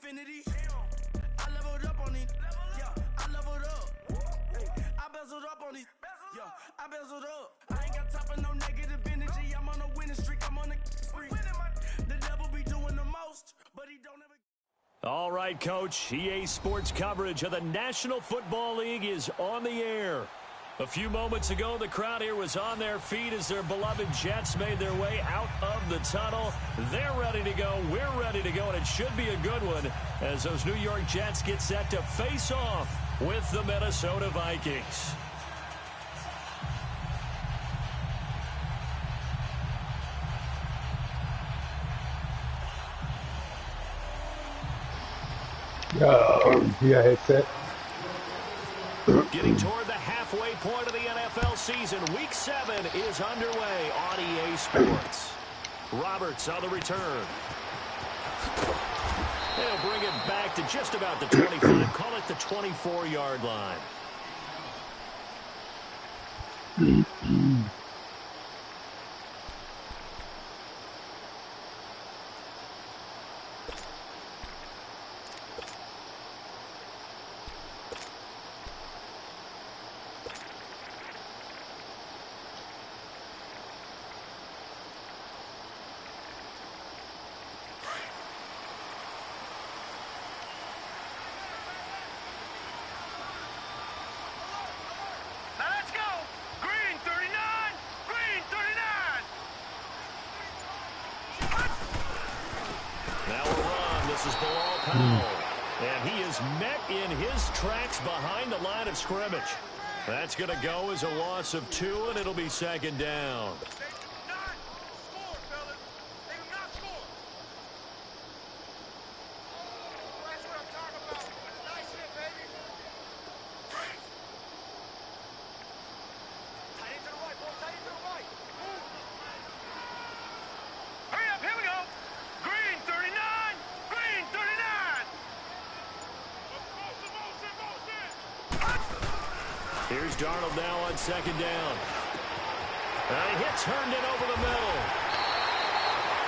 infinity. I leveled up on these. Yeah, I leveled up. Hey, I bezeled up on these. Yeah, I bezeled up. I ain't got time for no negative energy. I'm on a winning streak. I'm on a spree. The devil be doing the most, but he don't ever. All right, Coach. EA Sports coverage of the National Football League is on the air. A few moments ago, the crowd here was on their feet as their beloved Jets made their way out of the tunnel. They're ready to go. We're ready to go, and it should be a good one as those New York Jets get set to face off with the Minnesota Vikings. Yeah, headset. Getting toward the halfway point of the NFL season. Week 7 is underway on EA Sports. Roberts on the return. They'll bring it back to just about the 25. Call it the 24-yard line. And he is met in his tracks behind the line of scrimmage. That's going to go as a loss of 2, and it'll be second down. Here's Darnold now on second down. A hit turned it over the middle.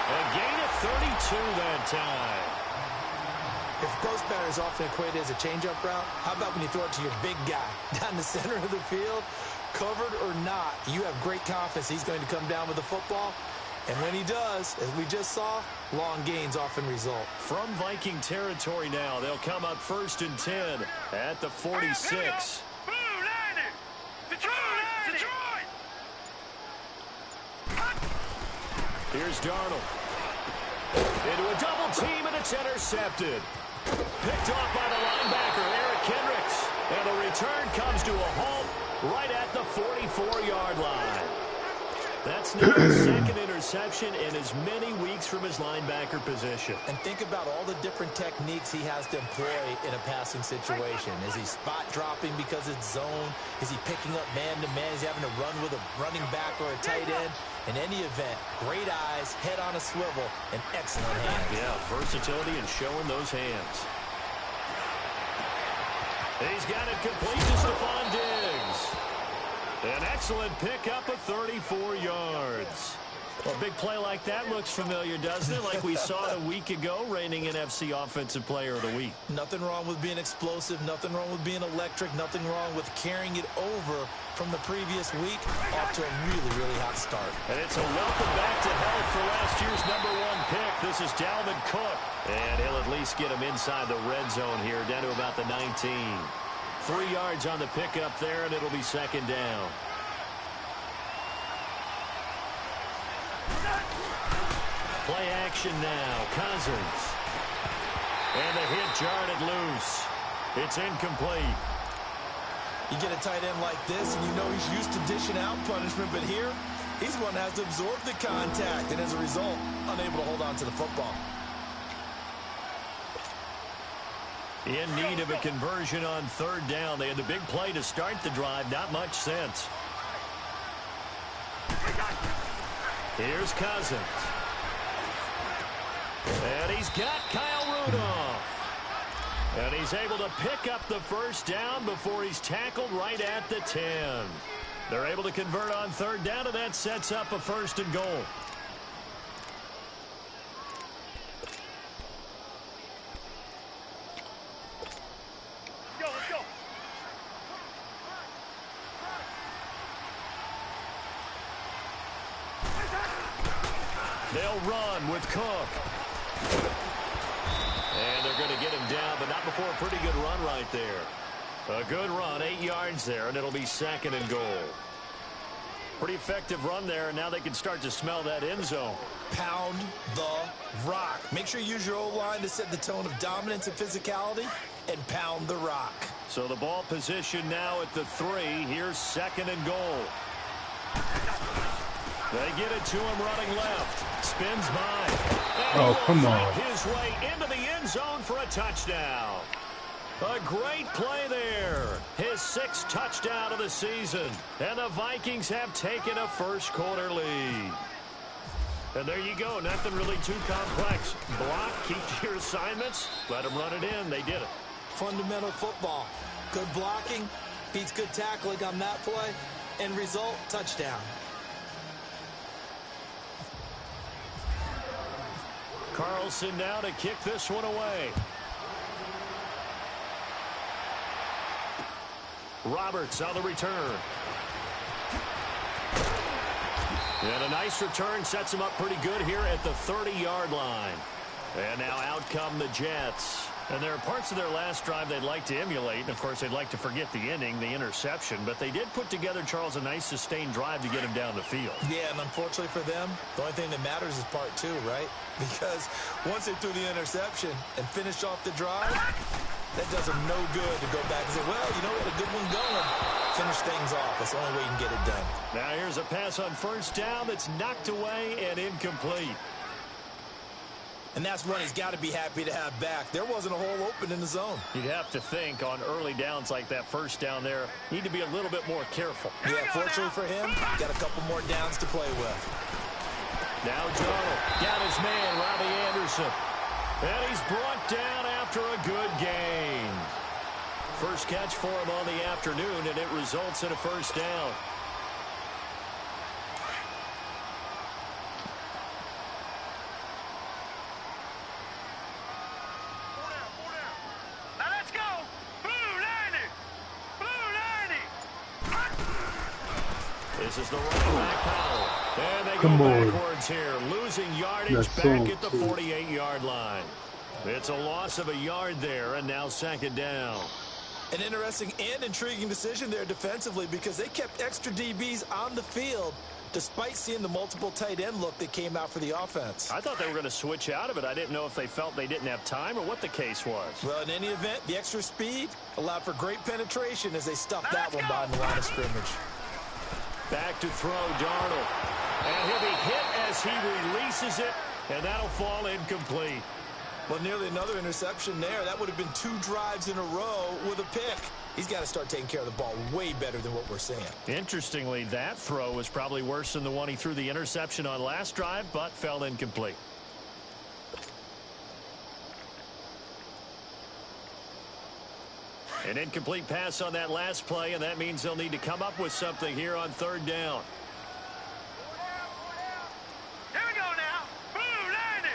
A gain of 32 that time. If post batter is often equated as a changeup route, how about when you throw it to your big guy down the center of the field? Covered or not, you have great confidence he's going to come down with the football. And when he does, as we just saw, long gains often result. From Viking territory now, they'll come up 1st and 10 at the 46. Here's Darnold. Into a double team, and it's intercepted. Picked off by the linebacker, Eric Kendricks. And the return comes to a halt right at the 44-yard line. That's now his second interception in as many weeks from his linebacker position. And think about all the different techniques he has to employ in a passing situation. Is he spot dropping because it's zone? Is he picking up man-to-man? Is he having to run with a running back or a tight end? In any event, great eyes, head on a swivel, and excellent hands. Yeah, versatility and showing those hands. He's got it complete to Stephon Diggs. An excellent pickup of 34 yards. Well, a big play like that looks familiar, doesn't it? Like we saw it a week ago, reigning NFC Offensive Player of the Week. Nothing wrong with being explosive. Nothing wrong with being electric. Nothing wrong with carrying it over from the previous week off to a really, really hot start. And it's a welcome back to health for last year's #1 pick. This is Dalvin Cook. And he'll at least get him inside the red zone here, down to about the 19. 3 yards on the pickup there, and it'll be second down. Play action now. Cousins. And the hit jarred it loose. It's incomplete. You get a tight end like this, and you know he's used to dishing out punishment, but here, he's the one that has to absorb the contact, and as a result, unable to hold on to the football. In need of a conversion on 3rd down. They had the big play to start the drive. Not much sense. Here's Cousins. And he's got Kyle Rudolph. And he's able to pick up the first down before he's tackled right at the 10. They're able to convert on 3rd down, and that sets up a 1st and goal. they'll run with Cook. And they're going to get him down, but not before a pretty good run right there. A good run, 8 yards there, and it'll be 2nd and goal. Pretty effective run there, and now they can start to smell that end zone. Pound the rock. Make sure you use your O-line to set the tone of dominance and physicality, and pound the rock. So the ball position now at the 3. Here's 2nd and goal. They get it to him running left. Spins by. Oh, come on. His way into the end zone for a touchdown. A great play there. His 6th touchdown of the season. And the Vikings have taken a first-quarter lead. And there you go. Nothing really too complex. Block, keep to your assignments, let them run it in. They did it. Fundamental football. Good blocking beats good tackling on that play. End result, touchdown. Carlson now to kick this one away. Roberts on the return. And a nice return sets him up pretty good here at the 30-yard line. And now out come the Jets. And there are parts of their last drive they'd like to emulate. And, of course, they'd like to forget the inning, the interception. But they did put together, Charles, a nice sustained drive to get him down the field. Yeah, and unfortunately for them, the only thing that matters is part 2, right? Because once they threw the interception and finished off the drive, that does them no good to go back and say, well, you know, we had a good one going. Finish things off. That's the only way you can get it done. Now here's a pass on first down that's knocked away and incomplete. And that's one he's got to be happy to have back. There wasn't a hole open in the zone. You'd have to think on early downs like that first down there, need to be a little bit more careful. Yeah, fortunately for him, got a couple more downs to play with. Now Darnold got his man, Robbie Anderson. And he's brought down after a good gain. First catch for him on the afternoon, and it results in a first down. Now let's go. Blue 90. Blue 90. This is the running back Powell. And they Come go on. backwards here, losing yardage That's back so at the 48-yard line. It's a loss of a yard there, and now 2nd down. An interesting and intriguing decision there defensively because they kept extra DBs on the field despite seeing the multiple tight end look that came out for the offense. I thought they were going to switch out of it. I didn't know if they felt they didn't have time or what the case was. Well, in any event, the extra speed allowed for great penetration as they stuffed that one behind the line of scrimmage. Back to throw, Darnold. And he'll be hit as he releases it, and that'll fall incomplete. Well, nearly another interception there. That would have been 2 drives in a row with a pick. He's got to start taking care of the ball way better than what we're seeing. Interestingly, that throw was probably worse than the one he threw the interception on last drive, but fell incomplete. An incomplete pass on that last play, and that means they'll need to come up with something here on 3rd down. Here we go now. Blue 90.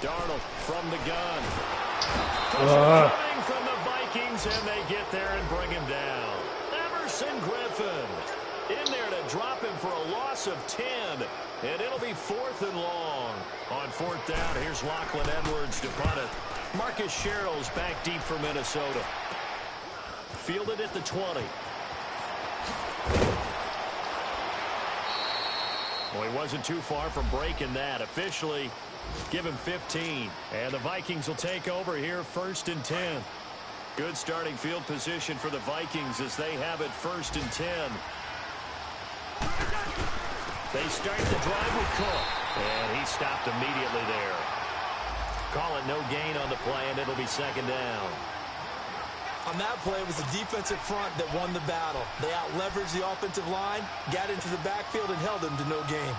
Darnold from the gun. Coming from the Vikings, and they get there and bring him down. Emerson Griffin in there to drop him for a loss of 10. And it'll be 4th and long. On 4th down, here's Lachlan Edwards to punt it. Marcus Sherrill's back deep for Minnesota. Fielded at the 20. Well, he wasn't too far from breaking that. Officially, give him 15. And the Vikings will take over here 1st and 10. Good starting field position for the Vikings as they have it 1st and 10. They start the drive with Cook. And he stopped immediately there. Call it no gain on the play, and it'll be 2nd down. On that play, it was the defensive front that won the battle. They out-leveraged the offensive line, got into the backfield, and held them to no gain.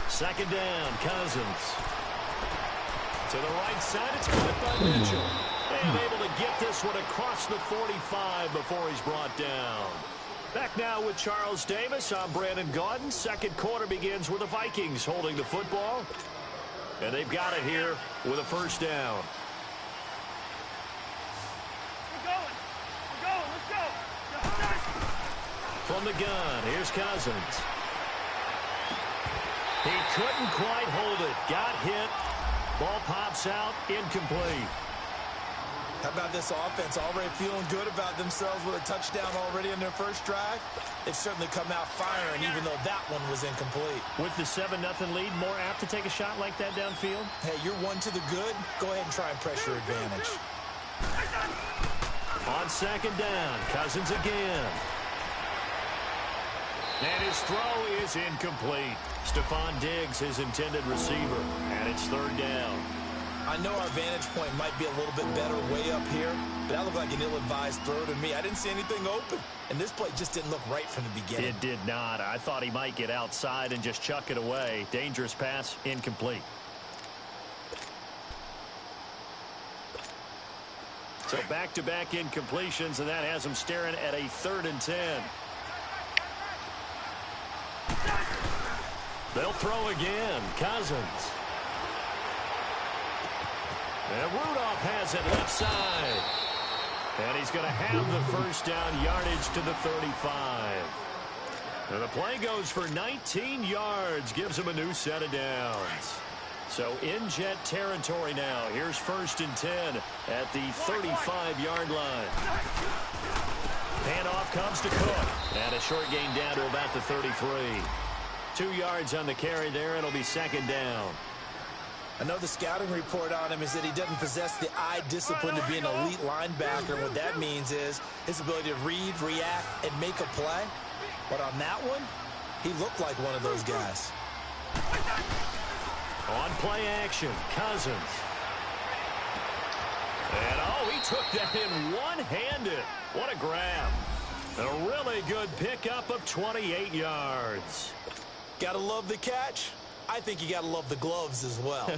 Second down, Cousins. To the right side, it's caught by Mitchell. And able to get this one across the 45 before he's brought down. Back now with Charles Davis. I'm Brandon Gaudin. Second quarter begins with the Vikings holding the football. And they've got it here with a first down. We're going. Let's go. From the gun, here's Cousins. He couldn't quite hold it. Got hit. Ball pops out. Incomplete. How about this offense already feeling good about themselves with a touchdown already in their first drive? They've certainly come out firing, even though that one was incomplete. With the 7-0 lead, more apt to take a shot like that downfield? Hey, you're one to the good. Go ahead and try and press your advantage. On second down, Cousins again. And his throw is incomplete. Stephon Diggs, his intended receiver, and it's third down. I know our vantage point might be a little bit better way up here, but that looked like an ill-advised throw to me. I didn't see anything open, and this play just didn't look right from the beginning. It did not. I thought he might get outside and just chuck it away. Dangerous pass, incomplete. So back-to-back incompletions, and that has him staring at a 3rd and 10. They'll throw again. Cousins. And Rudolph has it left side. And he's going to have the first down, yardage to the 35. And the play goes for 19 yards, gives him a new set of downs. So in Jet territory now. Here's 1st and 10 at the 35-yard line. Handoff comes to Cook. And a short gain down to about the 33. 2 yards on the carry there. It'll be 2nd down. I know the scouting report on him is that he doesn't possess the eye discipline to be an elite linebacker. What that means is his ability to read, react, and make a play. But on that one, he looked like one of those guys. On play action, Cousins. And, he took that in one-handed. What a grab. A really good pickup of 28 yards. Gotta love the catch. I think you got to love the gloves as well.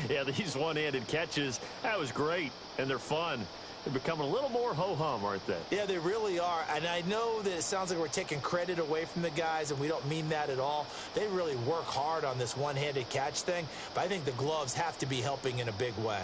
Yeah, these one-handed catches, that was great, and they're fun. They're becoming a little more ho-hum, aren't they? Yeah, they really are, and I know that it sounds like we're taking credit away from the guys, and we don't mean that at all. They really work hard on this one-handed catch thing, but I think the gloves have to be helping in a big way.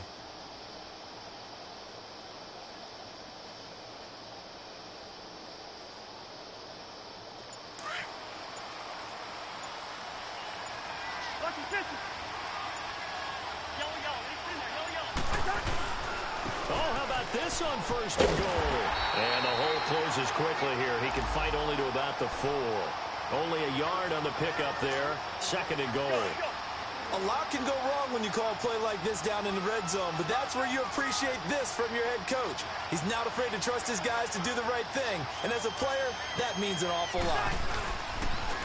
This on 1st and goal. And the hole closes quickly here. He can fight only to about the 4. Only a yard on the pickup there. 2nd and goal. A lot can go wrong when you call a play like this down in the red zone, but that's where you appreciate this from your head coach. He's not afraid to trust his guys to do the right thing, and as a player, that means an awful lot.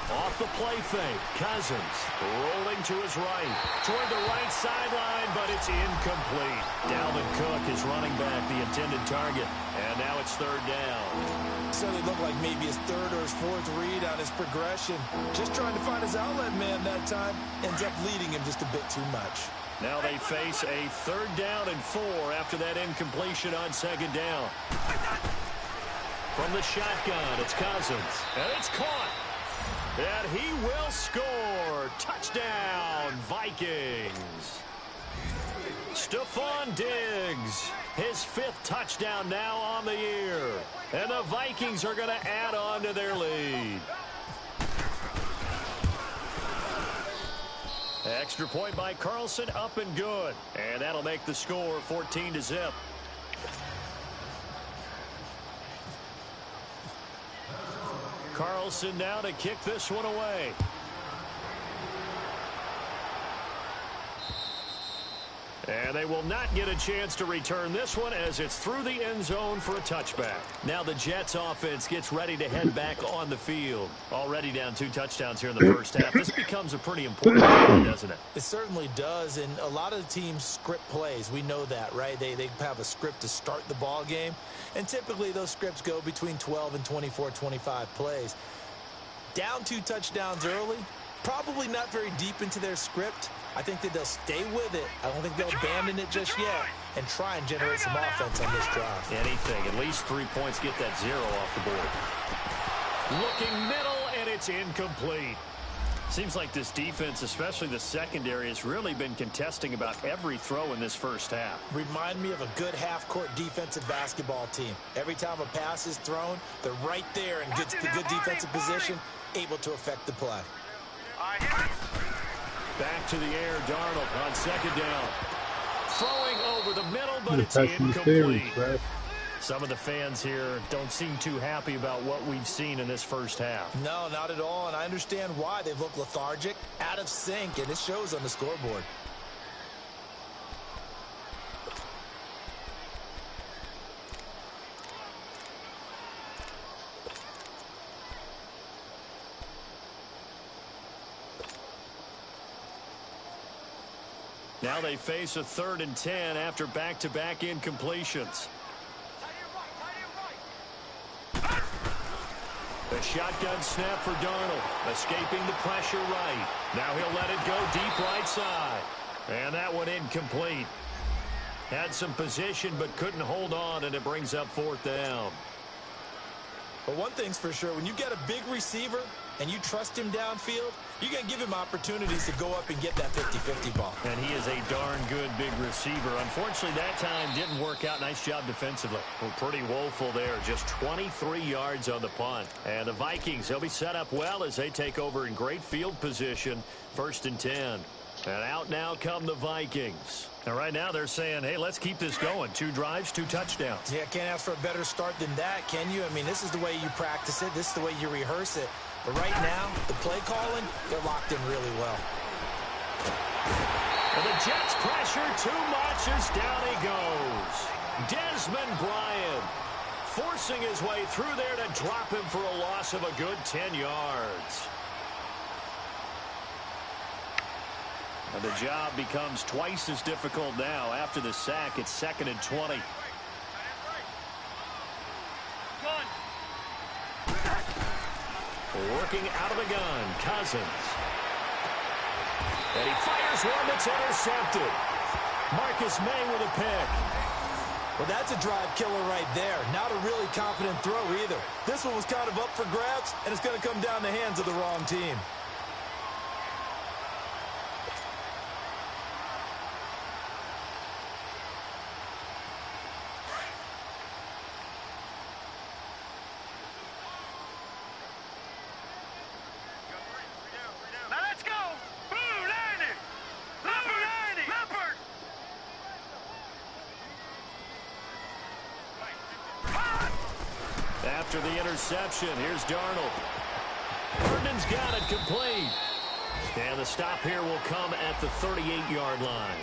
Off the play fake, Cousins rolling to his right, toward the right sideline, but it's incomplete. Dalvin Cook is running back, the intended target, and now it's 3rd down. Certainly looked like maybe his 3rd or his 4th read on his progression. Just trying to find his outlet man that time, ends up leading him just a bit too much. Now they face a 3rd down and 4 after that incompletion on 2nd down. From the shotgun, it's Cousins, and it's caught. And he will score. Touchdown, Vikings. Stephon Diggs, his 5th touchdown now on the year. And the Vikings are going to add on to their lead. Extra point by Carlson, up and good. And that'll make the score 14-0. Carlson now to kick this one away. And they will not get a chance to return this one as it's through the end zone for a touchback. Now the Jets offense gets ready to head back on the field. Already down 2 touchdowns here in the first half. This becomes a pretty important game, doesn't it? It certainly does, and a lot of the teams script plays. We know that, right? They have a script to start the ball game, and typically those scripts go between 12 and 24, 25 plays. Down 2 touchdowns early, probably not very deep into their script. I think that they'll stay with it. I don't think they'll abandon it just yet and try and generate some offense on this drive. Anything. At least 3 points, get that 0 off the board. Looking middle, and it's incomplete. Seems like this defense, especially the secondary, has really been contesting about every throw in this first half. Remind me of a good half-court defensive basketball team. Every time a pass is thrown, they're right there in the good defensive position, able to affect the play. Back to the air, Darnold on second down. Throwing over the middle, but it's incomplete. Some of the fans here don't seem too happy about what we've seen in this first half. No, not at all, and I understand why. They've looked lethargic, out of sync, and it shows on the scoreboard. Now they face a 3rd and 10 after back-to-back incompletions. The shotgun snap for Darnold, escaping the pressure right. Now he'll let it go deep right side. And that one incomplete. Had some position but couldn't hold on, and it brings up 4th down. But one thing's for sure, when you get a big receiver and you trust him downfield, you're going to give him opportunities to go up and get that 50-50 ball. And he is a darn good big receiver. Unfortunately, that time didn't work out. Nice job defensively. Well, pretty woeful there. Just 23 yards on the punt. And the Vikings, they'll be set up well as they take over in great field position. 1st and 10. And out now come the Vikings. And right now they're saying, hey, let's keep this going. 2 drives, 2 touchdowns. Yeah, can't ask for a better start than that, can you? I mean, this is the way you practice it. This is the way you rehearse it. But right now, the play calling, they're locked in really well. And the Jets pressure too much as down he goes. Desmond Bryant forcing his way through there to drop him for a loss of a good 10 yards. And the job becomes twice as difficult now. After the sack, it's 2nd and 20. Working out of the gun, Cousins. And he fires one that's intercepted. Marcus May with a pick. Well, that's a drive killer right there. Not a really confident throw either. This one was kind of up for grabs, and it's going to come down the hands of the wrong team. After the interception, here's Darnold. Herndon's got it complete. And the stop here will come at the 38-yard line.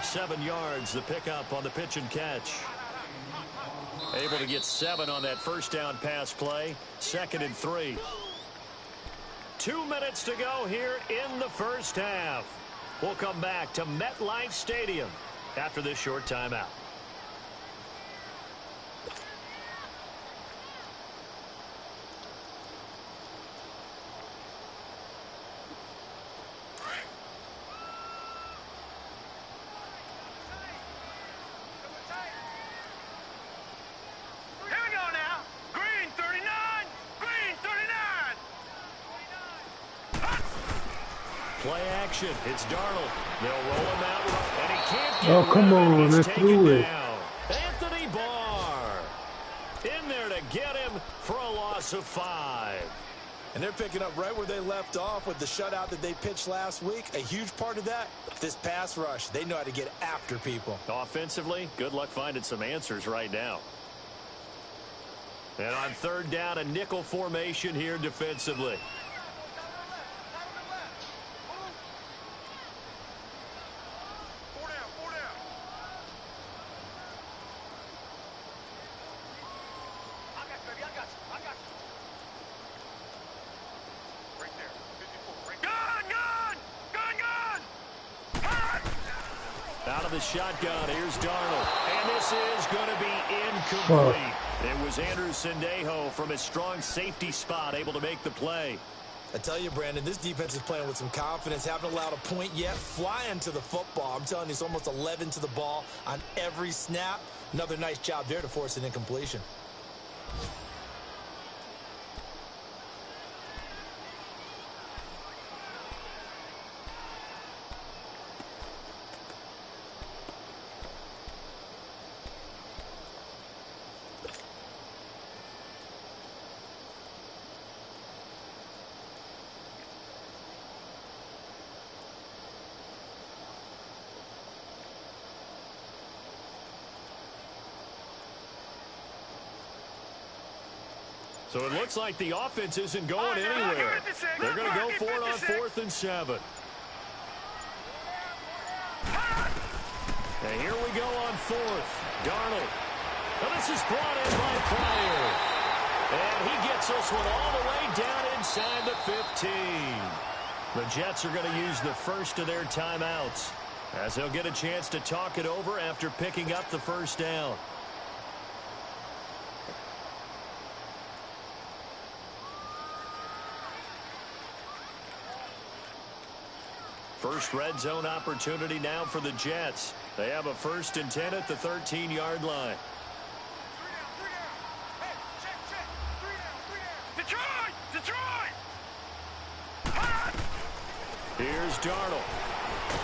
7 yards, the pickup on the pitch and catch. Able to get 7 on that first down pass play. 2nd and 3. 2 minutes to go here in the first half. We'll come back to MetLife Stadium after this short timeout. Play action. It's Darnold. They'll roll him out, and he can't get Oh, come on. Let's do it. Anthony Barr in there to get him for a loss of 5. And they're picking up right where they left off with the shutout that they pitched last week. A huge part of that, this pass rush. They know how to get after people. Offensively, good luck finding some answers right now. And on 3rd down, a nickel formation here defensively. Out of the shotgun, here's Darnold. And this is going to be incomplete. It was Andrew Sendejo from his strong safety spot able to make the play. I tell you, Brandon, this defense is playing with some confidence. Haven't allowed a point yet. Flying to the football. I'm telling you, it's almost 11 to the ball on every snap. Another nice job there to force an incompletion. So it looks like the offense isn't going anywhere. They're going to go for it on 4th and 7. And here we go on 4th. Darnold. Now this is brought in by Pryor. And he gets this one all the way down inside the 15. The Jets are going to use the first of their timeouts, as they'll get a chance to talk it over after picking up the first down. First red zone opportunity now for the Jets. They have a 1st and 10 at the 13-yard line. Here's Darnold.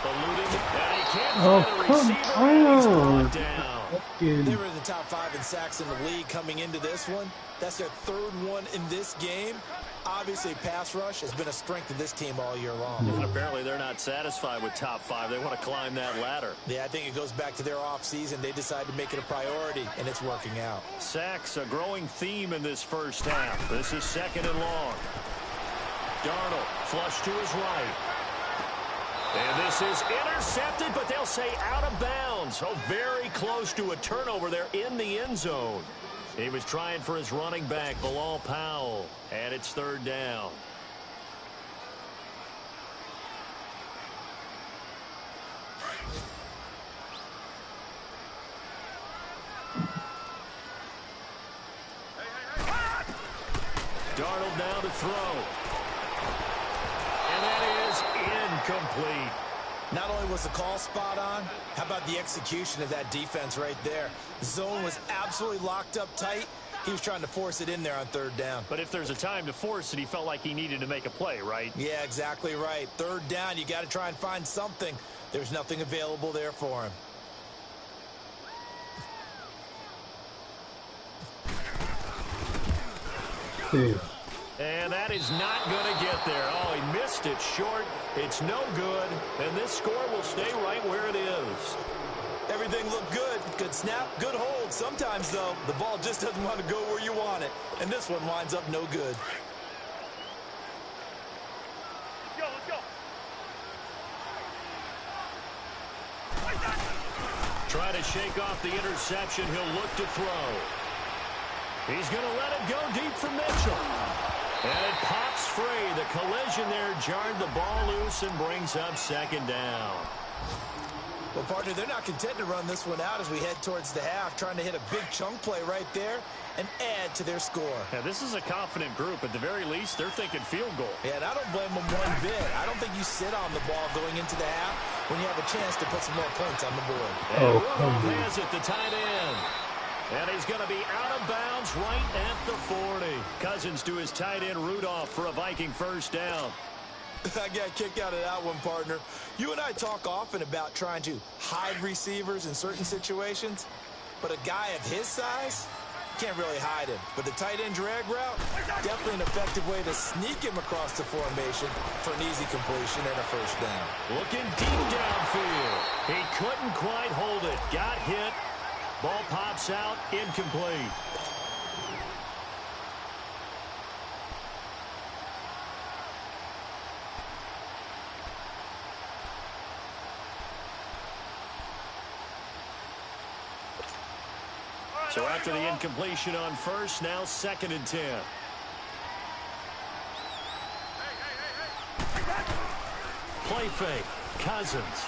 Eluding, and he can't find a receiver, and he's brought down. They were in the top 5 in sacks in the league coming into this one. That's their 3rd one in this game. Obviously, pass rush has been a strength of this team all year long. And apparently they're not satisfied with top 5. They want to climb that ladder. Yeah, I think it goes back to their offseason. They decided to make it a priority, and it's working out. Sacks, a growing theme in this first half. This is 2nd and long. Darnold, flush to his right. And this is intercepted, but they'll say out of bounds. Oh, very close to a turnover there in the end zone. He was trying for his running back, Bilal Powell, and it's 3rd down. Darnold now to throw. And that is incomplete. Not only was the call spot on, how about the execution of that defense right there? The zone was absolutely locked up tight. He was trying to force it in there on 3rd down. But if there's a time to force it, he felt like he needed to make a play, right? Yeah, exactly right. 3rd down, you got to try and find something. There's nothing available there for him. And that is not going to get there. Oh, he missed it short. It's no good. And this score will stay right where it is. Everything looked good. Good snap, good hold. Sometimes, though, the ball just doesn't want to go where you want it. And this one winds up no good. Let's go. Try to shake off the interception. He'll look to throw. He's going to let it go deep from Mitchell. And it pops free. The collision there jarred the ball loose and brings up 2nd down. Well, partner, they're not content to run this one out as we head towards the half, trying to hit a big chunk play right there and add to their score. Yeah, this is a confident group. At the very least, they're thinking field goal. Yeah, and I don't blame them one bit. I don't think you sit on the ball going into the half when you have a chance to put some more points on the board. And Rudolph has it, the tight end. And he's going to be out of bounds right at the 40. Cousins to his tight end, Rudolph, for a Viking 1st down. I got a kick out of that one, partner. You and I talk often about trying to hide receivers in certain situations, but a guy of his size can't really hide him. But the tight end drag route, definitely an effective way to sneak him across the formation for an easy completion and a 1st down. Looking deep downfield. He couldn't quite hold it. Got hit. Ball pops out, incomplete. So after the incompletion on 1st, now 2nd and 10. Play fake. Cousins.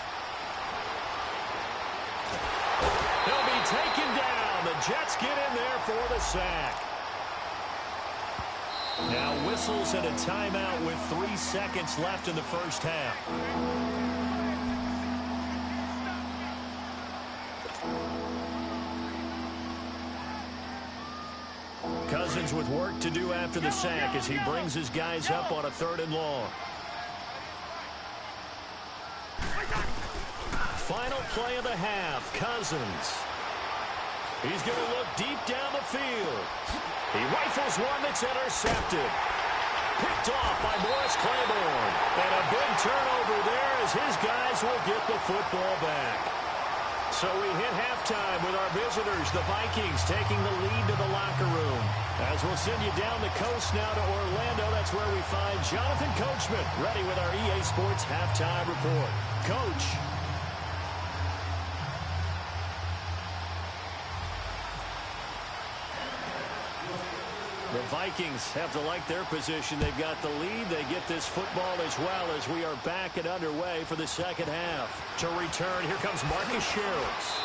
He'll be taken down. The Jets get in there for the sack. Now whistles and a timeout with 3 seconds left in the 1st half. Cousins with work to do after the sack as he brings his guys up on a 3rd and long. Final play of the half, Cousins. He's going to look deep down the field. He rifles one that's intercepted. Picked off by Morris Claiborne. And a big turnover there as his guys will get the football back. So we hit halftime with our visitors, the Vikings, taking the lead to the locker room. As we'll send you down the coast now to Orlando, that's where we find Jonathan Coachman, ready with our EA Sports halftime report. Coach. The Vikings have to like their position. They've got the lead. They get this football as well as we are back and underway for the second half. To return, here comes Marcus Sherrills.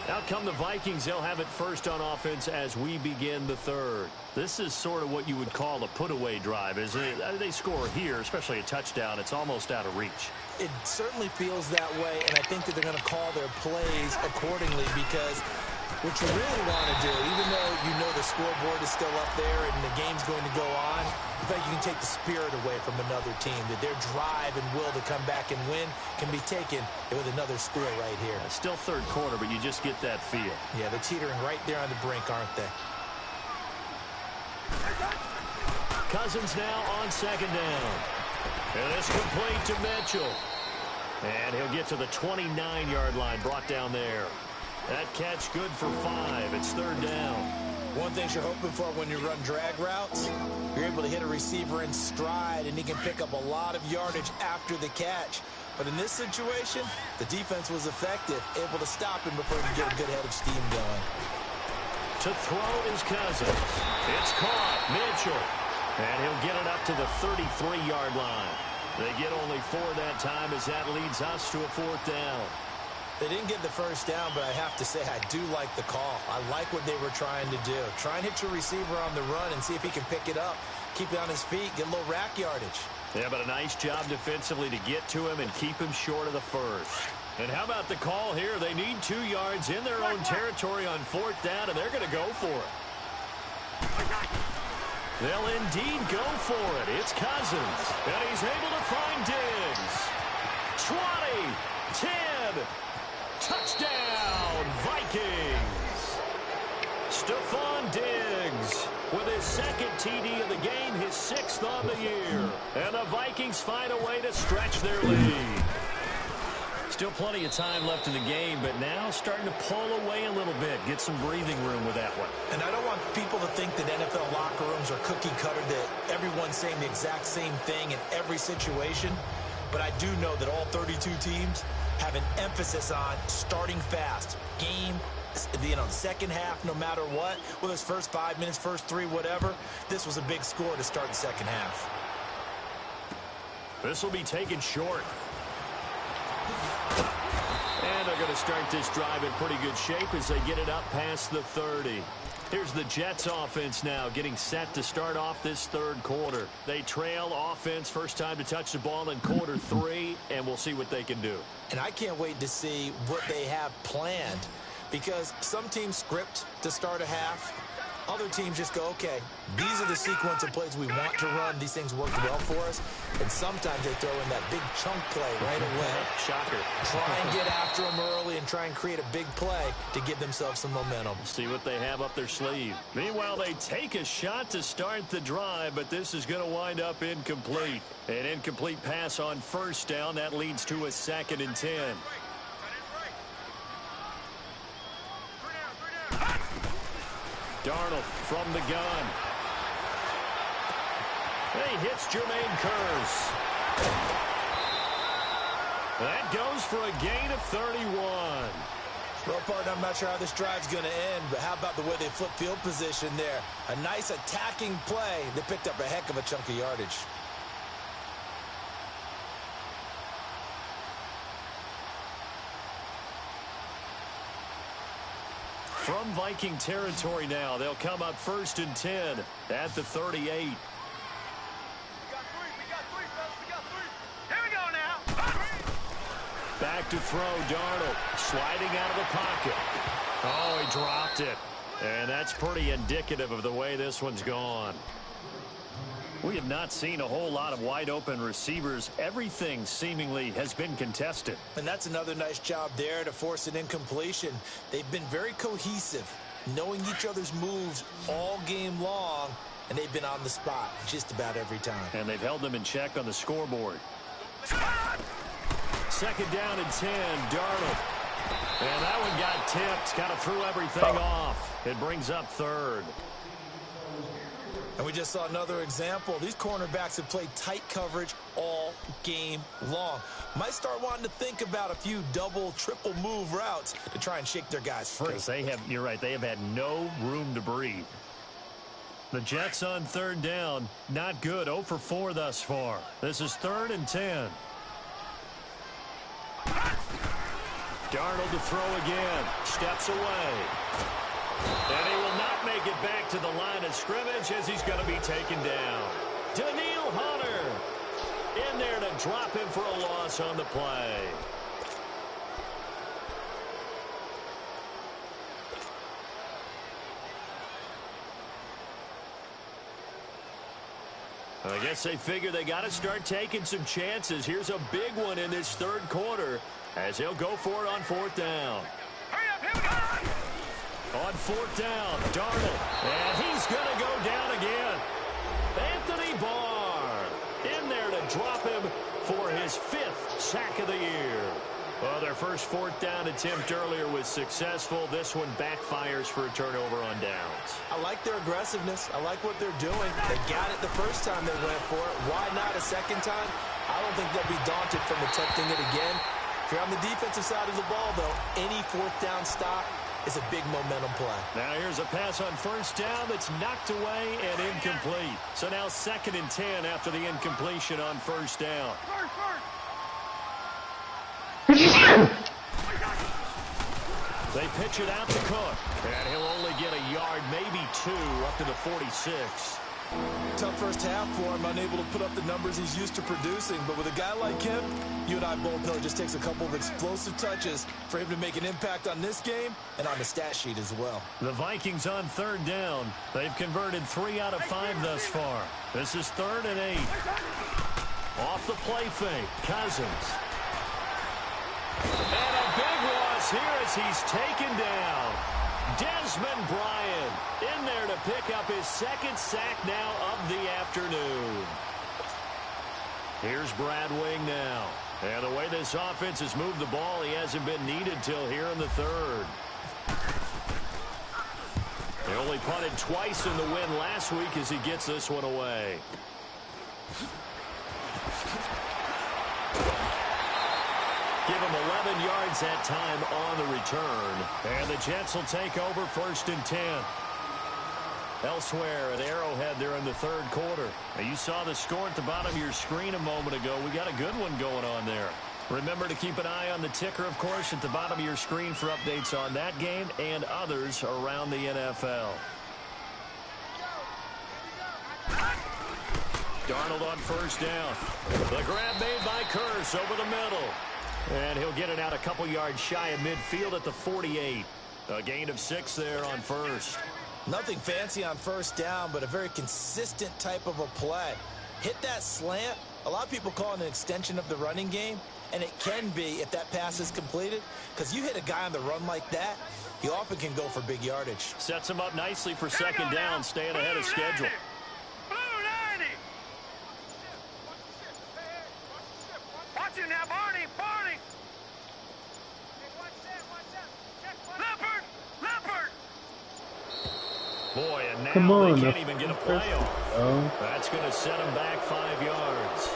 Out come the Vikings. They'll have it first on offense as we begin the third. This is sort of what you would call a put-away drive, isn't it? They score here, especially a touchdown. It's almost out of reach. It certainly feels that way, and I think that they're going to call their plays accordingly because what you really want to do, even though you know the scoreboard is still up there and the game's going to go on, in fact, you can take the spirit away from another team, that their drive and will to come back and win can be taken with another score right here. It's still third quarter, but you just get that feel. Yeah, they're teetering right there on the brink, aren't they? Cousins now on second down. And it's complete to Mitchell. And he'll get to the 29-yard line, brought down there. That catch good for 5. It's third down. One thing you're hoping for when you run drag routes, you're able to hit a receiver in stride, and he can pick up a lot of yardage after the catch. But in this situation, the defense was effective, able to stop him before he could get a good head of steam going. To throw is Cousins. It's caught. Mitchell. And he'll get it up to the 33-yard line. They get only 4 that time as that leads us to a fourth down. They didn't get the first down, but I have to say I do like the call. I like what they were trying to do. Try and hit your receiver on the run and see if he can pick it up. Keep it on his feet, get a little rack yardage. Yeah, but a nice job defensively to get to him and keep him short of the first. And how about the call here? They need 2 yards in their own territory on fourth down, and they're going to go for it. They'll indeed go for it. It's Cousins, and he's able to find Diggs. 20, 10, touchdown, Vikings. Stephon Diggs with his second TD of the game, his 6th on the year. And the Vikings find a way to stretch their lead. Still plenty of time left in the game, but now starting to pull away a little bit, get some breathing room with that one. And I don't want people to think that NFL locker rooms are cookie cutter, that everyone's saying the exact same thing in every situation. But I do know that all 32 teams have an emphasis on starting fast. Game, second half, no matter what. Whether it's first 5 minutes, first 3, whatever. This was a big score to start the second half. This will be taken short. And they're going to start this drive in pretty good shape as they get it up past the 30. Here's the Jets offense now getting set to start off this third quarter. They trail offense, first time to touch the ball in quarter 3, and we'll see what they can do. And I can't wait to see what they have planned, because some teams script to start a half. Other teams just go, okay, these are the sequence of plays we want to run. These things work well for us. And sometimes they throw in that big chunk play right away. Shocker. Try and get after them early and try and create a big play to give themselves some momentum. See what they have up their sleeve. Meanwhile, they take a shot to start the drive, but this is going to wind up incomplete. An incomplete pass on first down. That leads to a 2nd and 10. Darnold from the gun. He hits Jermaine Kearse. That goes for a gain of 31. Well, partner, I'm not sure how this drive's going to end, but how about the way they flip field position there? A nice attacking play. They picked up a heck of a chunk of yardage. From Viking territory now, they'll come up 1st and 10 at the 38. We got 3, fellas. We got 3. Here we go now. Back to throw, Darnold, sliding out of the pocket. Oh, he dropped it. And that's pretty indicative of the way this one's gone. We have not seen a whole lot of wide-open receivers. Everything seemingly has been contested. And that's another nice job there to force an incompletion. They've been very cohesive, knowing each other's moves all game long, and they've been on the spot just about every time. And they've held them in check on the scoreboard. Second down and 10, Darnold. And that one got tipped. Kind of threw everything off. It brings up third. And we just saw another example. These cornerbacks have played tight coverage all game long. Might start wanting to think about a few double, triple move routes to try and shake their guys free. You're right, they have had no room to breathe. The Jets on third down, not good. 0 for 4 thus far. This is 3rd and 10. Darnold to throw again. Steps away. And he will not make it back to the line of scrimmage as he's going to be taken down. Daniil Hunter in there to drop him for a loss on the play. I guess they figure they got to start taking some chances. Here's a big one in this third quarter as he'll go for it on 4th down. Hurry up, here we go! On 4th down, Darnold. And he's going to go down again. Anthony Barr in there to drop him for his 5th sack of the year. Well, their first 4th down attempt earlier was successful. This one backfires for a turnover on downs. I like their aggressiveness. I like what they're doing. They got it the first time they went for it. Why not a second time? I don't think they'll be daunted from attempting it again. If you're on the defensive side of the ball, though, any 4th down stop is a big momentum play. Now here's a pass on 1st down that's knocked away and incomplete. So now 2nd and 10 after the incompletion on 1st down. They pitch it out to Cook, and he'll only get a yard, maybe 2, up to the 46. Tough first half for him, unable to put up the numbers he's used to producing. But with a guy like him, you and I both know it just takes a couple of explosive touches for him to make an impact on this game and on the stat sheet as well. The Vikings on 3rd down. They've converted 3 out of 5 thus far. This is 3rd and 8. Off the play fake, Cousins. And a big loss here as he's taken down. Desmond Bryant in there to pick up his 2nd sack now of the afternoon. Here's Brad Wing now. And the way this offense has moved the ball, he hasn't been needed till here in the 3rd. They only punted twice in the win last week as he gets this one away. Give him 11 yards that time on the return. And the Jets will take over 1st and 10. Elsewhere at Arrowhead, they're in the 3rd quarter. Now, you saw the score at the bottom of your screen a moment ago. We got a good one going on there. Remember to keep an eye on the ticker, of course, at the bottom of your screen for updates on that game and others around the NFL. Darnold on 1st down. The grab made by Kearse over the middle. And he'll get it out a couple yards shy of midfield at the 48. A gain of 6 there on 1st. Nothing fancy on 1st down, but a very consistent type of a play. Hit that slant. A lot of people call it an extension of the running game, and it can be if that pass is completed, because you hit a guy on the run like that, he often can go for big yardage. Sets him up nicely for 2nd down, staying ahead of schedule. Watch him now, Barney! Barney! Leopard! Leopard! Boy, and now Come on, they can't even get a play off. Oh. That's going to set him back 5 yards.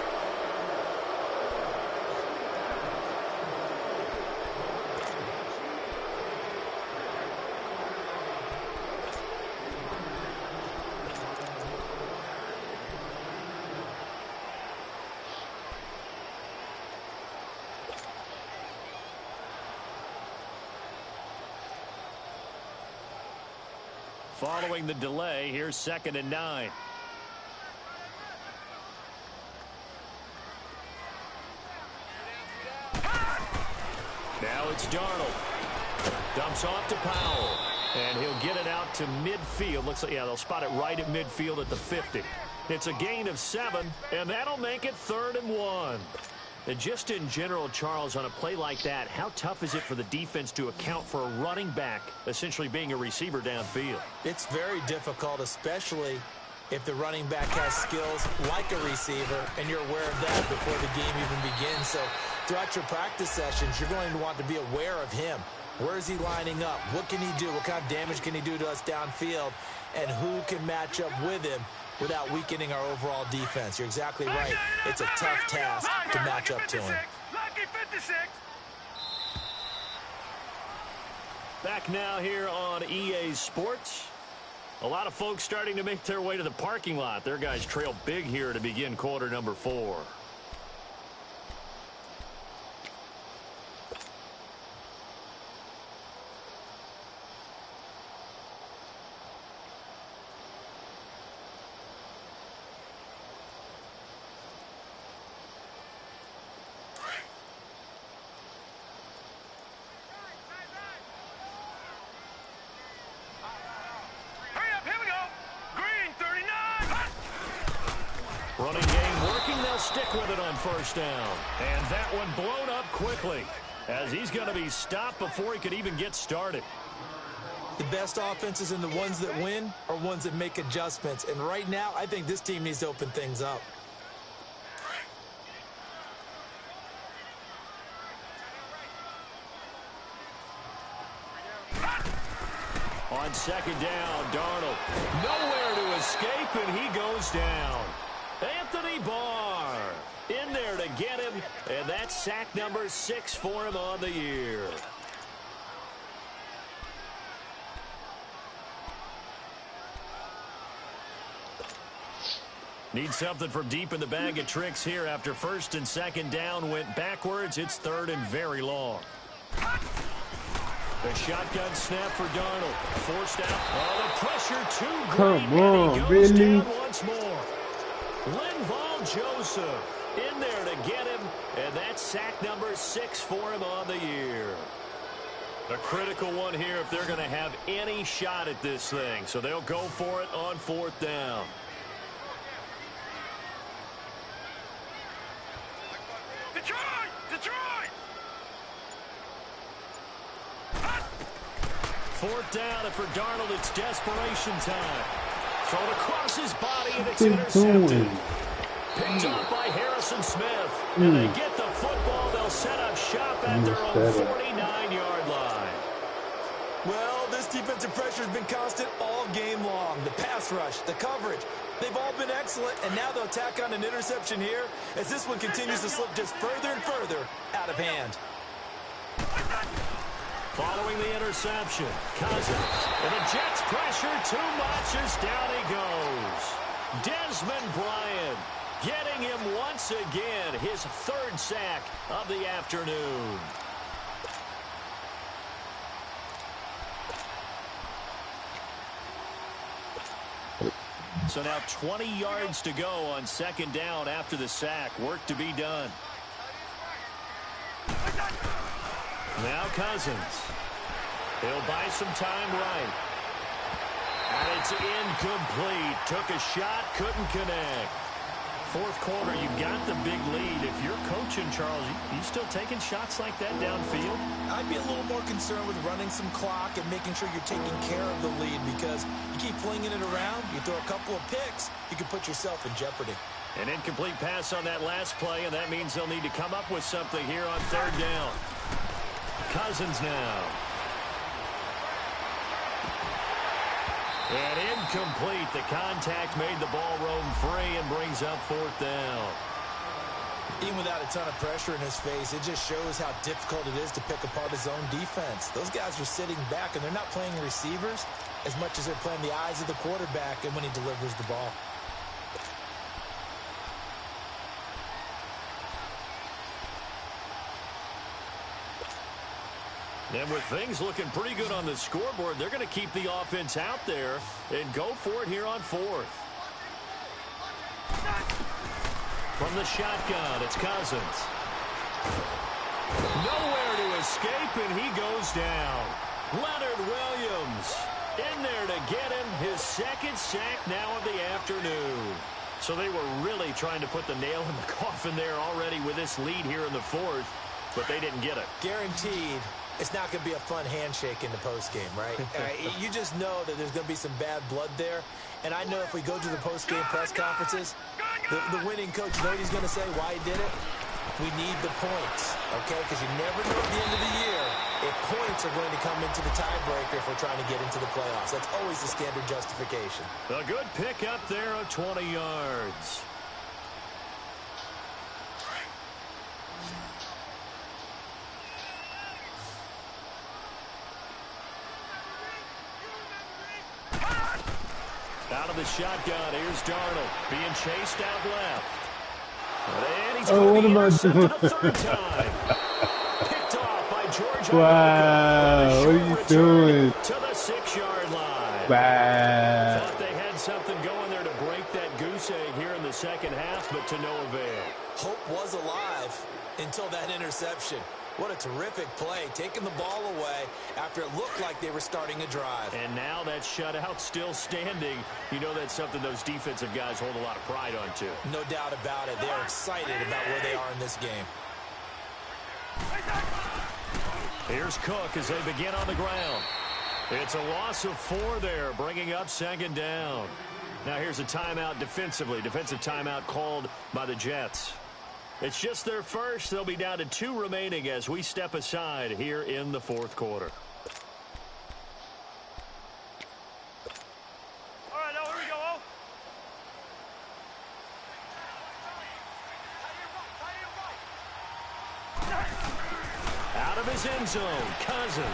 Following the delay, here's 2nd and 9. Now it's Darnold. Dumps off to Powell. And he'll get it out to midfield. Looks like, yeah, they'll spot it right at midfield at the 50. It's a gain of 7, and that'll make it 3rd and 1. And just in general, Charles, on a play like that, how tough is it for the defense to account for a running back essentially being a receiver downfield? It's very difficult, especially if the running back has skills like a receiver, and you're aware of that before the game even begins. So throughout your practice sessions, you're going to want to be aware of him. Where is he lining up? What can he do? What kind of damage can he do to us downfield? And who can match up with him without weakening our overall defense? You're exactly right. It's a tough task to match up to him. Lucky 56. Back now here on EA Sports. A lot of folks starting to make their way to the parking lot. Their guys trail big here to begin quarter number 4. Running game working, they'll stick with it on first down. And that one blown up quickly, as he's going to be stopped before he could even get started. The best offenses and the ones that win are ones that make adjustments. And right now, I think this team needs to open things up. On second down, Darnold nowhere to escape, and he goes down. Anthony Barr in there to get him, and that's sack number 6 for him on the year. Need something from deep in the bag of tricks here after first and second down went backwards. It's third and very long. The shotgun snap for Darnold. Forced out. Oh, the pressure too great. Come on, and he goes really? down once more. Linval Joseph in there to get him, and that's sack number 6 for him on the year. A critical one here if they're going to have any shot at this thing, so they'll go for it on fourth down. Detroit! Detroit! Fourth down, and for Darnold, it's desperation time. Thrown across his body, and it's intercepted. Picked up by Harrison Smith. And they get the football. They'll set up shop at their own 49-yard line. Well, this defensive pressure has been constant all game long. The pass rush, the coverage, they've all been excellent, and now they'll tack on an interception here as this one continues to slip just further and further out of hand. Following the interception, Cousins, and the Jets pressure too much as down he goes. Desmond Bryant getting him once again, his 3rd sack of the afternoon. So now 20 yards to go on second down after the sack. Work to be done. Now Cousins. He'll buy some time right. And it's incomplete. Took a shot, couldn't connect. Fourth quarter, you've got the big lead. If you're coaching, Charles, you still taking shots like that downfield? I'd be a little more concerned with running some clock and making sure you're taking care of the lead, because you keep flinging it around, you throw a couple of picks, you can put yourself in jeopardy. An incomplete pass on that last play, and that means they'll need to come up with something here on third down. Cousins now. And incomplete. The contact made the ball roam free and brings up fourth down. Even without a ton of pressure in his face, it just shows how difficult it is to pick apart his own defense. Those guys are sitting back, and they're not playing receivers as much as they're playing the eyes of the quarterback and when he delivers the ball. And with things looking pretty good on the scoreboard, they're going to keep the offense out there and go for it here on fourth. From the shotgun, it's Cousins. Nowhere to escape, and he goes down. Leonard Williams in there to get him his 2nd sack now of the afternoon. So they were really trying to put the nail in the coffin there already with this lead here in the fourth, but they didn't get it. Guaranteed. It's not going to be a fun handshake in the postgame, right? You just know that there's going to be some bad blood there. And I know if we go to the postgame press conferences, the winning coach, you know what he's going to say, why he did it? We need the points, okay? Because you never know at the end of the year if points are going to come into the tiebreaker if we're trying to get into the playoffs. That's always the standard justification. A good pick up there of 20 yards. Out of the shotgun, here's Darnold being chased out left. And he's what am I doing? the third time. Picked off by George. Wow, what are you doing? To the 6-yard line. Wow. Thought they had something going there to break that goose egg here in the second half, but to no avail. Hope was alive until that interception. What a terrific play, taking the ball away after it looked like they were starting a drive. And now that shutout still standing. You know that's something those defensive guys hold a lot of pride on, too. No doubt about it. They're excited about where they are in this game. Here's Cook as they begin on the ground. It's a loss of 4 there, bringing up second down. Now here's a timeout defensively. Defensive timeout called by the Jets. It's just their first. They'll be down to 2 remaining as we step aside here in the fourth quarter. All right, now here we go. Out of his end zone, Cousins.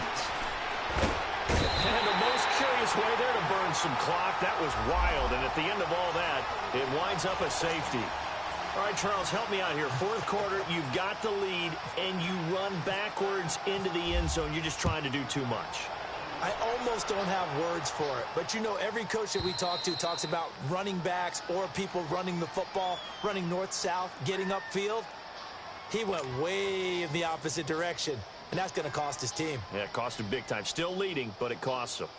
And the most curious way there to burn some clock. That was wild, and at the end of all that, it winds up a safety. All right, Charles, help me out here. Fourth quarter, you've got the lead, and you run backwards into the end zone. You're just trying to do too much. I almost don't have words for it, but you know every coach that we talk to talks about running backs or people running the football, running north-south, getting upfield. He went way in the opposite direction, and that's going to cost his team. Yeah, it cost him big time. Still leading, but it costs him.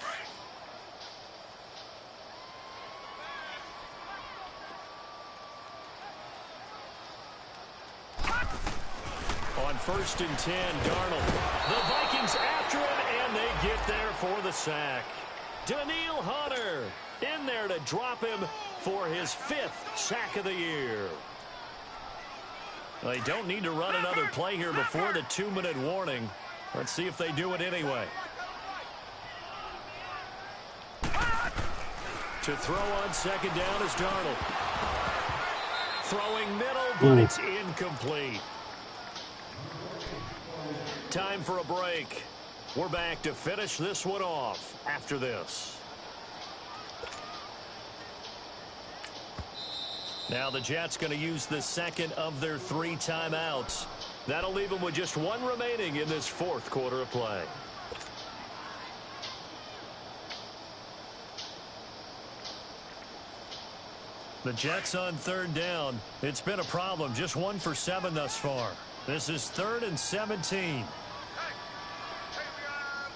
On 1st and 10, Darnold. The Vikings after him, and they get there for the sack. Daniil Hunter in there to drop him for his 5th sack of the year. They don't need to run another play here before the 2-minute warning. Let's see if they do it anyway. To throw on second down is Darnold. Throwing middle, but it's incomplete. Time for a break. We're back to finish this one off after this. Now the Jets going to use the second of their 3 timeouts. That'll leave them with just 1 remaining in this fourth quarter of play. The Jets on 3rd down. It's been a problem. Just 1 for 7 thus far. This is 3rd and 17. Hey, we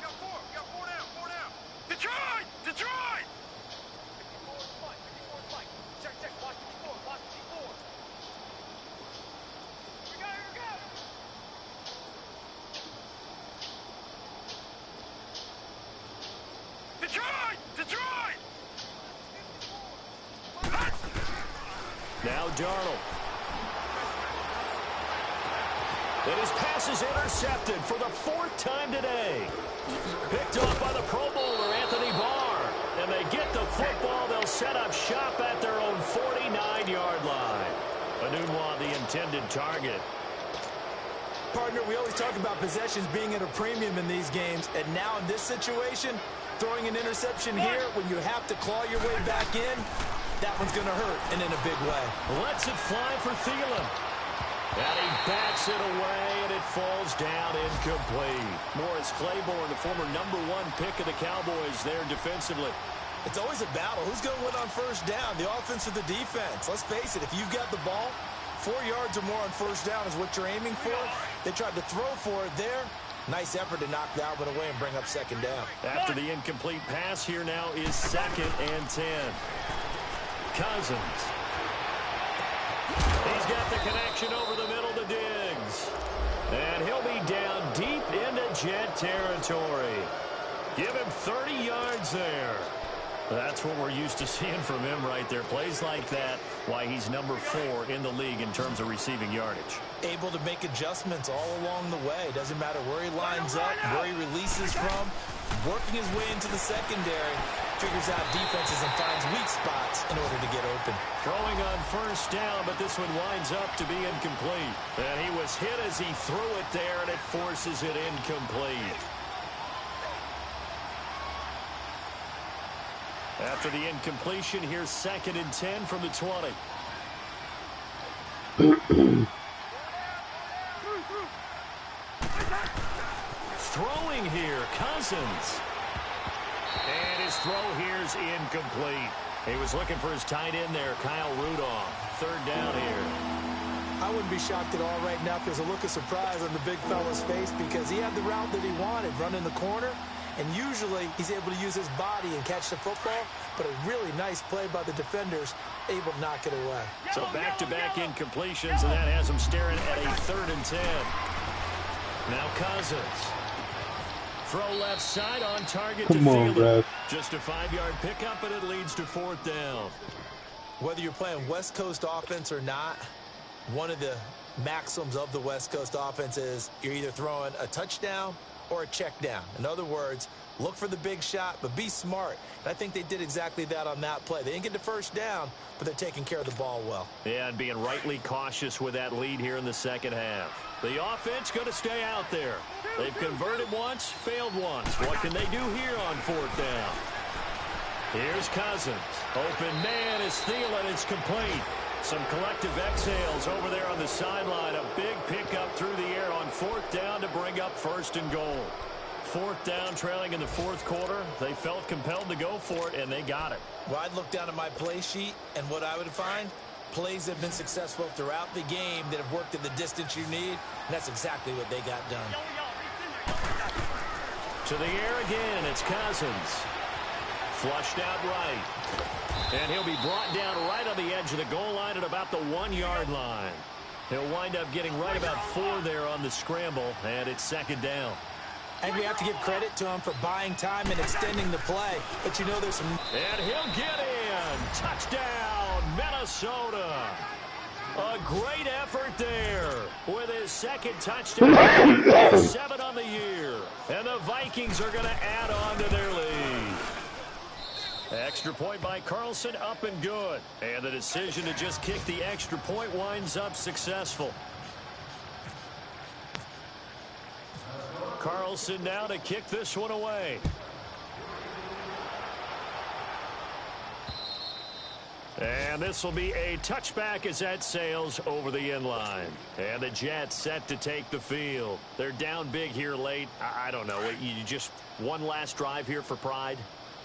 got 4. We got 4 down. 4 down. Detroit! Detroit! 54 is Mike. 54 is Mike. Check, check. Watch 54. Watch 54. Here we go. Here we go. Detroit! Detroit! Now Darnold. And his pass is intercepted for the 4th time today. Picked off by the Pro Bowler, Anthony Barr. And they get the football. They'll set up shop at their own 49-yard line. Anunwa, the intended target. Partner, we always talk about possessions being at a premium in these games, and now in this situation, throwing an interception here when you have to claw your way back in, that one's going to hurt, and in a big way. Lets it fly for Thielen. And he backs it away, and it falls down incomplete. Morris Claiborne, the former #1 pick of the Cowboys there defensively. It's always a battle. Who's going to win on 1st down, the offense or the defense? Let's face it, if you've got the ball, 4 yards or more on 1st down is what you're aiming for. They tried to throw for it there. Nice effort to knock that one away and bring up 2nd down. After the incomplete pass, here now is 2nd and 10. Cousins. He's got the connection over the middle to Diggs. And he'll be down deep into Jet territory. Give him 30 yards there. That's what we're used to seeing from him right there. Plays like that, why he's number 4 in the league in terms of receiving yardage. Able to make adjustments all along the way. Doesn't matter where he lines up, where he releases from. Working his way into the secondary, figures out defenses and finds weak spots in order to get open. Throwing on first down, but this one winds up to be incomplete. And he was hit as he threw it there, and it forces it incomplete. After the incompletion, here's 2nd and 10 from the 20. Throwing here, Cousins. And his throw here's incomplete. He was looking for his tight end there, Kyle Rudolph. 3rd down here. I wouldn't be shocked at all right now if there's a look of surprise on the big fella's face because he had the route that he wanted, running the corner. And usually he's able to use his body and catch the football, but a really nice play by the defenders, able to knock it away. So back-to-back incompletions, and that has him staring at a 3rd and 10. Now Cousins. Throw left side on target to Fielder. Just a 5-yard pickup, and it leads to 4th down. Whether you're playing West Coast offense or not, one of the maxims of the West Coast offense is you're either throwing a touchdown or a check down. In other words, look for the big shot, but be smart. And I think they did exactly that on that play. They didn't get the first down, but they're taking care of the ball well. Yeah, and being rightly cautious with that lead here in the second half. The offense going to stay out there. They've converted once, failed once. What can they do here on 4th down? Here's Cousins. Open man is Thielen. It's complete. Some collective exhales over there on the sideline. A big pickup through the air on 4th down to bring up 1st and goal. 4th down, trailing in the 4th quarter. They felt compelled to go for it, and they got it. Well, I'd look down at my play sheet, and what I would find, plays have been successful throughout the game that have worked in the distance you need, and that's exactly what they got done. To the air again, it's Cousins. Flushed out right. And he'll be brought down right on the edge of the goal line at about the 1-yard line. He'll wind up getting right about 4 there on the scramble, and it's 2nd down. I think we have to give credit to him for buying time and extending the play. But you know there's some... And he'll get in. Touchdown, Minnesota. A great effort there with his 2nd touchdown. 7 on the year. And the Vikings are going to add on to their lead. Extra point by Carlson, up and good. And the decision to just kick the extra point winds up successful. Carlson now to kick this one away. And this will be a touchback as that sails over the end line. And the Jets set to take the field. They're down big here late. I don't know. You just one last drive here for pride?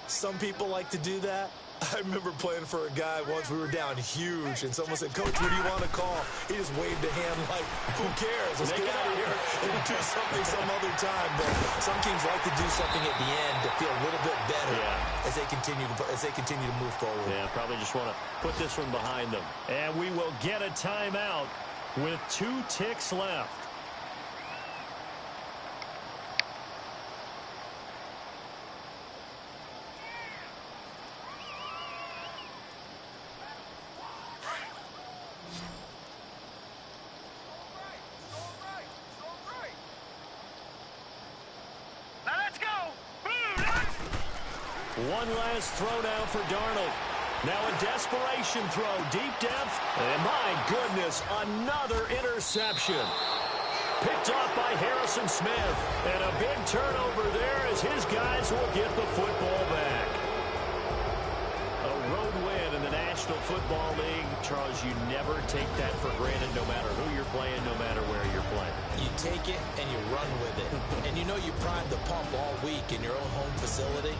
Some people like to do that. I remember playing for a guy once. We were down huge, and someone said, "Coach, what do you want to call?" He just waved a hand like, "Who cares? Let's get out of here and do something some other time." But some teams like to do something at the end to feel a little bit better as they continue to move forward. Yeah, probably just want to put this one behind them. And we will get a timeout with 2 ticks left. One last throw now for Darnold. Now a desperation throw, deep depth, and my goodness, another interception. Picked off by Harrison Smith, and a big turnover there as his guys will get the football back. A road win in the National Football League. Charles, you never take that for granted no matter who you're playing, no matter where you're playing. You take it and you run with it. And you know you primed the pump all week in your own home facility.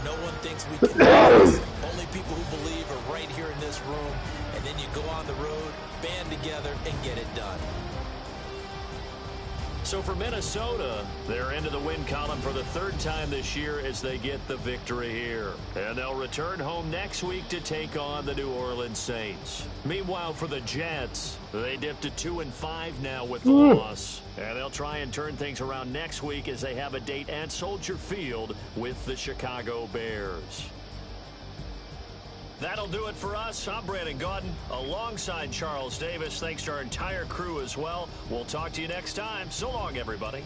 No one thinks we can do this. Only people who believe are right here in this room. And then you go on the road, band together, and get it done. So for Minnesota, they're into the win column for the 3rd time this year as they get the victory here. And they'll return home next week to take on the New Orleans Saints. Meanwhile, for the Jets, they dipped to 2-5 now with the loss. And they'll try and turn things around next week as they have a date at Soldier Field with the Chicago Bears. That'll do it for us. I'm Brandon Gaudin alongside Charles Davis. Thanks to our entire crew as well. We'll talk to you next time. So long, everybody.